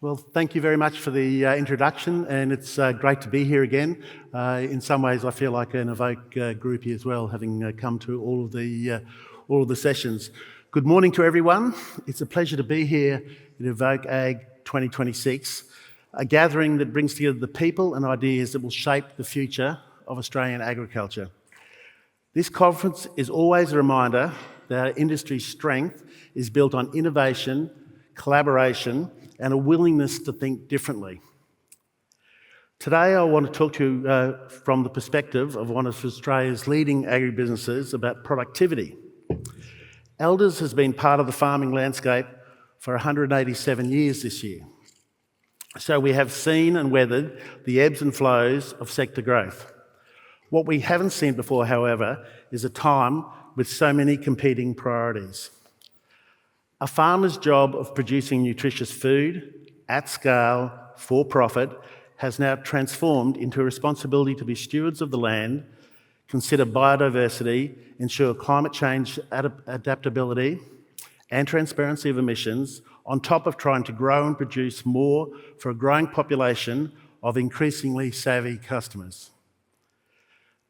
Well, thank you very much for the introduction, and it's great to be here again. In some ways, I feel like an evoke groupie as well, having come to all of the sessions. Good morning to everyone. It's a pleasure to be here at evokeAG 2026, a gathering that brings together the people and ideas that will shape the future of Australian agriculture. This conference is always a reminder that our industry's strength is built on innovation, collaboration, and a willingness to think differently. Today I want to talk to you from the perspective of one of Australia's leading agribusinesses about productivity. Elders has been part of the farming landscape for 187 years this year. So we have seen and weathered the ebbs and flows of sector growth. What we haven't seen before, however, is a time with so many competing priorities. A farmer's job of producing nutritious food at scale for profit has now transformed into a responsibility to be stewards of the land, consider biodiversity, ensure climate change adaptability and transparency of emissions, on top of trying to grow and produce more for a growing population of increasingly savvy customers.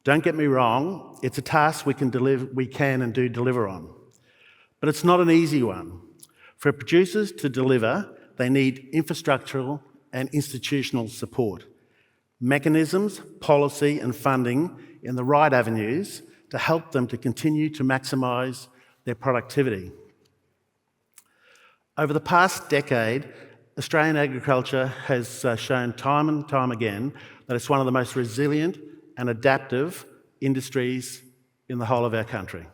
Don't get me wrong, it's a task we can and do deliver on. But it's not an easy one. For producers to deliver, they need infrastructural and institutional support, mechanisms, policy and funding in the right avenues to help them to continue to maximise their productivity. Over the past decade, Australian agriculture has shown time and time again that it's one of the most resilient and adaptive industries in the whole of our country.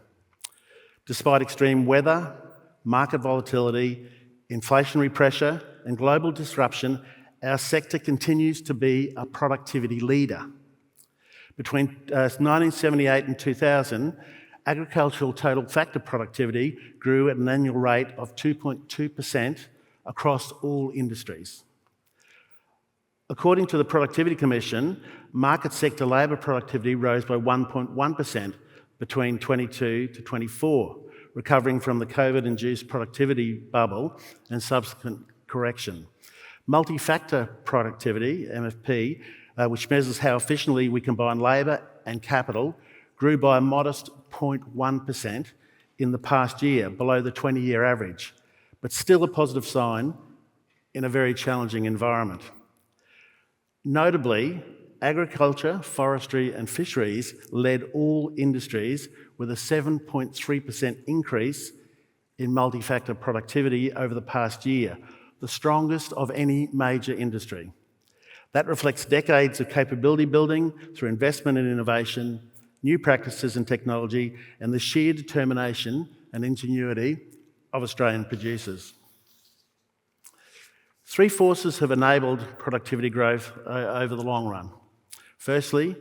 Despite extreme weather, market volatility, inflationary pressure and global disruption, our sector continues to be a productivity leader. Between 1978 and 2000, agricultural total factor productivity grew at an annual rate of 2.2% across all industries. According to the Productivity Commission, market sector labour productivity rose by 1.1% between 22 to 24, recovering from the COVID-induced productivity bubble and subsequent correction. Multi-factor productivity, MFP, which measures how efficiently we combine labour and capital, grew by a modest 0.1% in the past year, below the 20-year average, but still a positive sign in a very challenging environment. Notably, agriculture, forestry and fisheries led all industries with a 7.3% increase in multi-factor productivity over the past year, the strongest of any major industry. That reflects decades of capability building through investment in innovation, new practices and technology, and the sheer determination and ingenuity of Australian producers. Three forces have enabled productivity growth over the long run. Firstly,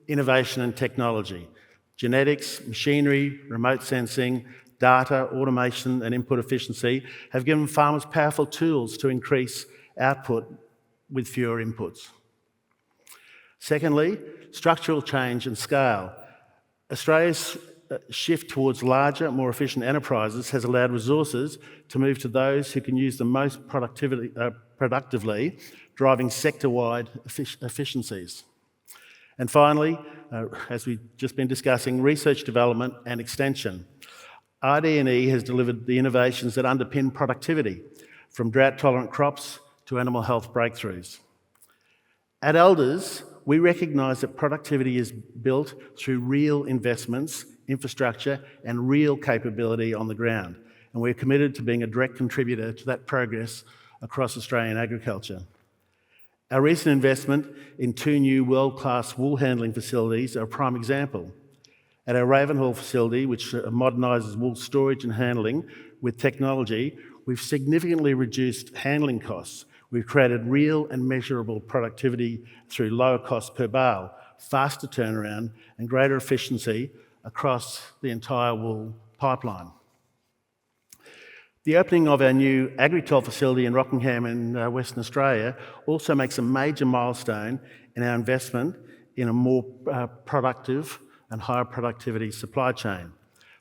innovation and technology. Genetics, machinery, remote sensing, data, automation and input efficiency have given farmers powerful tools to increase output with fewer inputs. Secondly, structural change and scale. Australia's shift towards larger, more efficient enterprises has allowed resources to move to those who can use them most productively, driving sector-wide efficiencies. And finally, as we've just been discussing, research, development and extension. RD&E has delivered the innovations that underpin productivity, from drought-tolerant crops to animal health breakthroughs. At Elders, we recognise that productivity is built through real investments, infrastructure and real capability on the ground, and we're committed to being a direct contributor to that progress across Australian agriculture. Our recent investment in 2 new world-class wool handling facilities are a prime example. At our Ravenhall facility, which modernises wool storage and handling with technology, we've significantly reduced handling costs. We've created real and measurable productivity through lower cost per bale, faster turnaround and greater efficiency across the entire wool pipeline. The opening of our new Agritol facility in Rockingham in Western Australia also makes a major milestone in our investment in a more productive and higher productivity supply chain.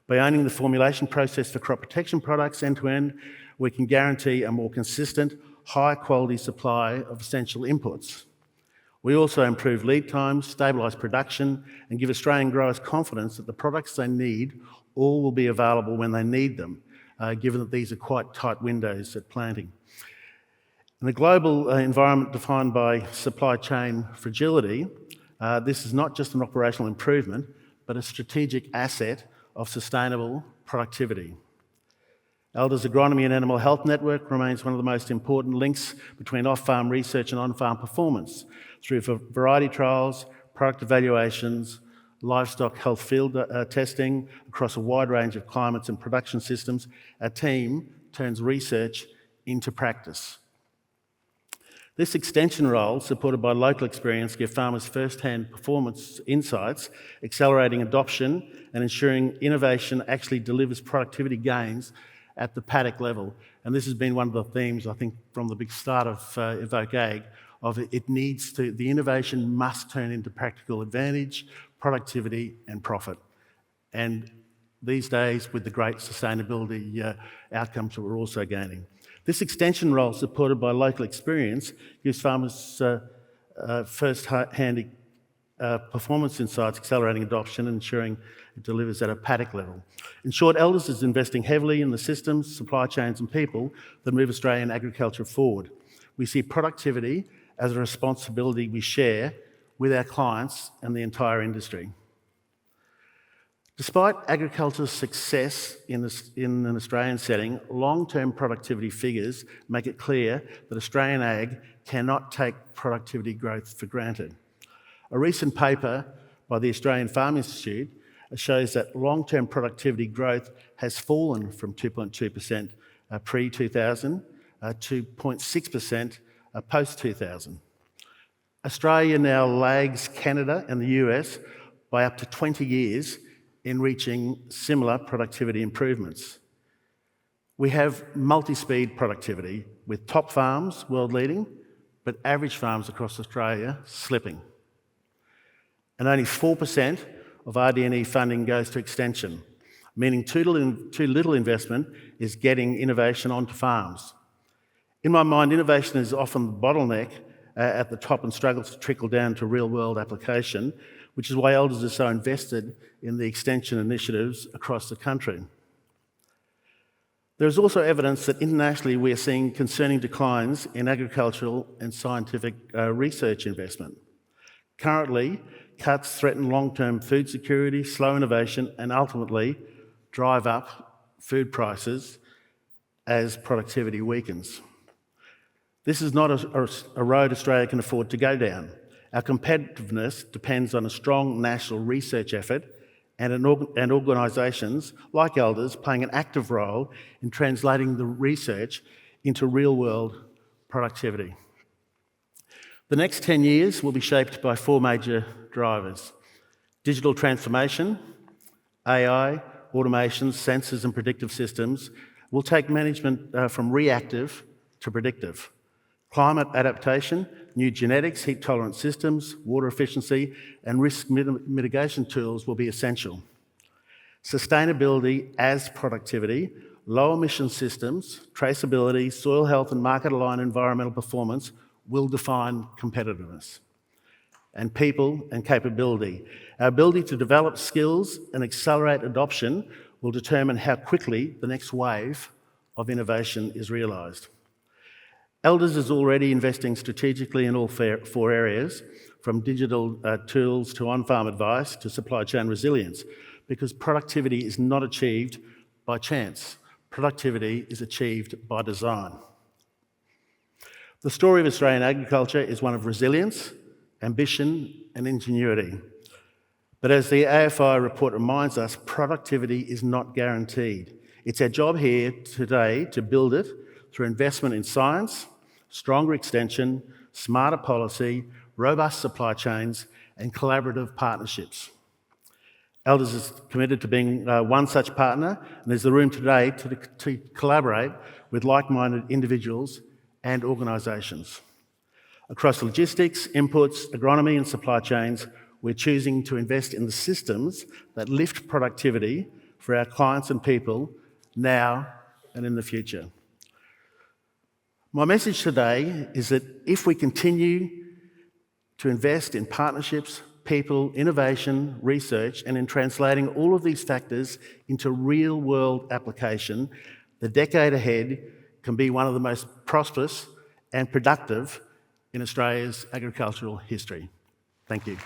By owning the formulation process for crop protection products end-to-end, we can guarantee a more consistent, high-quality supply of essential inputs. We also improve lead times, stabilise production, and give Australian growers confidence that the products they need all will be available when they need them, given that these are quite tight windows at planting. In a global environment defined by supply chain fragility, this is not just an operational improvement, but a strategic asset of sustainable productivity. Elders' agronomy and animal health network remains one of the most important links between off-farm research and on-farm performance. Through variety trials, product evaluations, livestock health field testing across a wide range of climates and production systems, our team turns research into practice. This extension role, supported by local experience, gives farmers first-hand performance insights, accelerating adoption and ensuring innovation actually delivers productivity gains at the paddock level. And this has been one of the themes, I think, from the big start of evokeAG, the innovation must turn into practical advantage, productivity and profit. And these days, with the great sustainability outcomes that we're also gaining. This extension role, supported by local experience, gives farmers first-hand performance insights, accelerating adoption and ensuring it delivers at a paddock level. In short, Elders is investing heavily in the systems, supply chains and people that move Australian agriculture forward. We see productivity as a responsibility we share with our clients and the entire industry. Despite agriculture's success in an Australian setting, long-term productivity figures make it clear that Australian ag cannot take productivity growth for granted. A recent paper by the Australian Farm Institute shows that long-term productivity growth has fallen from 2.2% pre-2000 to 0.6% post-2000. Australia now lags Canada and the US by up to 20 years in reaching similar productivity improvements. We have multi-speed productivity with top farms world-leading, but average farms across Australia slipping. And only 4% of RD&E funding goes to extension, meaning too little investment is getting innovation onto farms. In my mind, innovation is often the bottleneck at the top and struggles to trickle down to real-world application, which is why Elders are so invested in the extension initiatives across the country. There is also evidence that internationally we are seeing concerning declines in agricultural and scientific research investment. Currently, cuts threaten long-term food security, slow innovation, and ultimately drive up food prices as productivity weakens. This is not a road Australia can afford to go down. Our competitiveness depends on a strong national research effort and organisations like Elders playing an active role in translating the research into real-world productivity. The next 10 years will be shaped by four major drivers: digital transformation, AI, automation, sensors and predictive systems will take management from reactive to predictive. Climate adaptation, new genetics, heat-tolerant systems, water efficiency and risk mitigation tools will be essential. Sustainability as productivity, low emission systems, traceability, soil health and market-aligned environmental performance will define competitiveness. And people and capability. Our ability to develop skills and accelerate adoption will determine how quickly the next wave of innovation is realised. Elders is already investing strategically in all four areas, from digital tools to on-farm advice to supply chain resilience, because productivity is not achieved by chance. Productivity is achieved by design. The story of Australian agriculture is one of resilience, ambition and ingenuity. But as the AFI report reminds us, productivity is not guaranteed. It's our job here today to build it through investment in science, stronger extension, smarter policy, robust supply chains and collaborative partnerships. Elders is committed to being one such partner, and there's the room today to collaborate with like-minded individuals and organisations. Across logistics, inputs, agronomy and supply chains, we're choosing to invest in the systems that lift productivity for our clients and people now and in the future. My message today is that if we continue to invest in partnerships, people, innovation, research, and in translating all of these factors into real-world application, the decade ahead can be one of the most prosperous and productive in Australia's agricultural history. Thank you.